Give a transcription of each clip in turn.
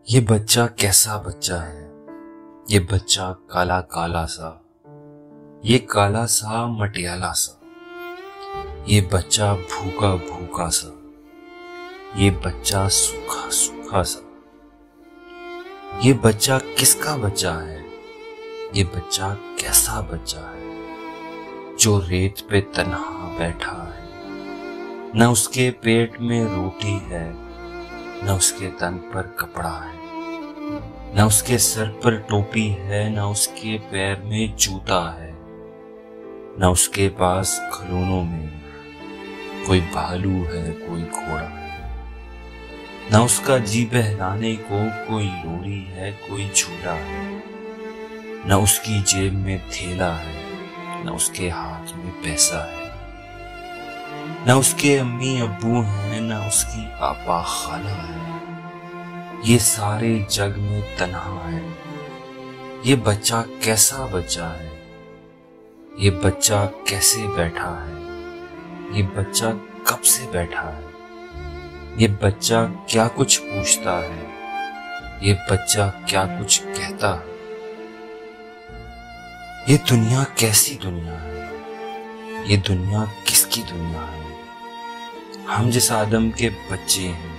یہ بچہ کیسا بچہ ہے، یہ بچہ کالا کالا سا، یہ کالا سا مٹیالہ سا، یہ بچہ بھوکا بھوکا سا، یہ بچہ سوکھا سوکھا سا۔ یہ بچہ کس کا بچہ ہے، یہ بچہ کیسا بچہ ہے جو ریت پہ تنہا بیٹھا ہے، نہ اس کے پیٹ میں روٹی ہے، نہ اس کے تن پر کپڑا ہے، نہ اس کے سر پر ٹوپی ہے، نہ اس کے پیر میں جوتا ہے، نہ اس کے پاس کھلونوں میں کوئی بھالو ہے، کوئی گھوڑا ہے، نہ اس کا جی بہلانے کو کوئی لوری ہے، کوئی جھولا ہے، نہ اس کی جیب میں تھیلا ہے، نہ اس کے ہاتھ میں پیسہ ہے، نہ اس کے امی ابو ہیں، نہ اس کی آپا خالہ ہے، یہ سارے جگ میں تنہا ہے۔ یہ بچہ کیسا بچہ ہے، یہ بچہ کیسے بیٹھا ہے، یہ بچہ کب سے بیٹھا ہے، یہ بچہ کیا کچھ پوچھتا ہے، یہ بچہ کیا کچھ کہتا ہے۔ یہ دنیا کیسی دنیا ہے، یہ دنیا کس کی دنیا ہے۔ ہم جس آدم کے بچے ہیں،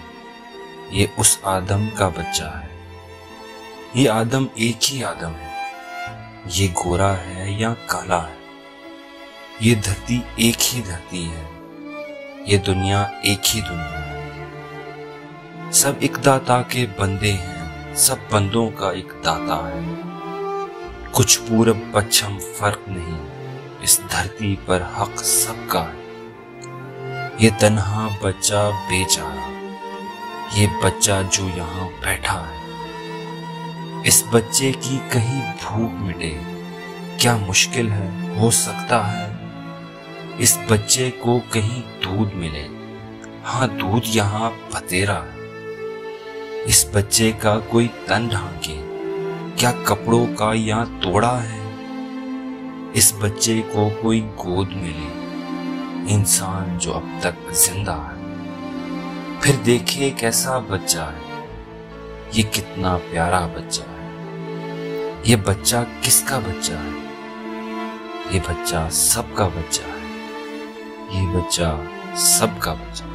یہ اس آدم کا بچہ ہے۔ یہ آدم ایک ہی آدم ہے، یہ گورا ہے یا کالا ہے۔ یہ دھرتی ایک ہی دھرتی ہے، یہ دنیا ایک ہی دنیا ہے۔ سب ایک داتا کے بندے ہیں، سب بندوں کا ایک داتا ہے۔ کچھ پورب پچھم فرق نہیں، اس دھرتی پر حق سب کا ہے۔ یہ تنہا بچہ بے چارہ، یہ بچہ جو یہاں بیٹھا ہے، اس بچے کی کہیں بھوک مٹے، کیا مشکل ہے، ہو سکتا ہے۔ اس بچے کو کہیں دودھ ملے، ہاں دودھ یہاں پتیرا ہے۔ اس بچے کا کوئی تن ڈھانکے، کیا کپڑوں کا یہاں توڑا ہے۔ اس بچے کو کوئی گود ملے، انسان جو اب تک زندہ ہے۔ پھر دیکھیے کیسا بچہ ہے، یہ کتنا پیارا بچہ ہے۔ یہ بچہ کس کا بچہ ہے، یہ بچہ سب کا بچہ ہے، یہ بچہ سب کا بچہ ہے۔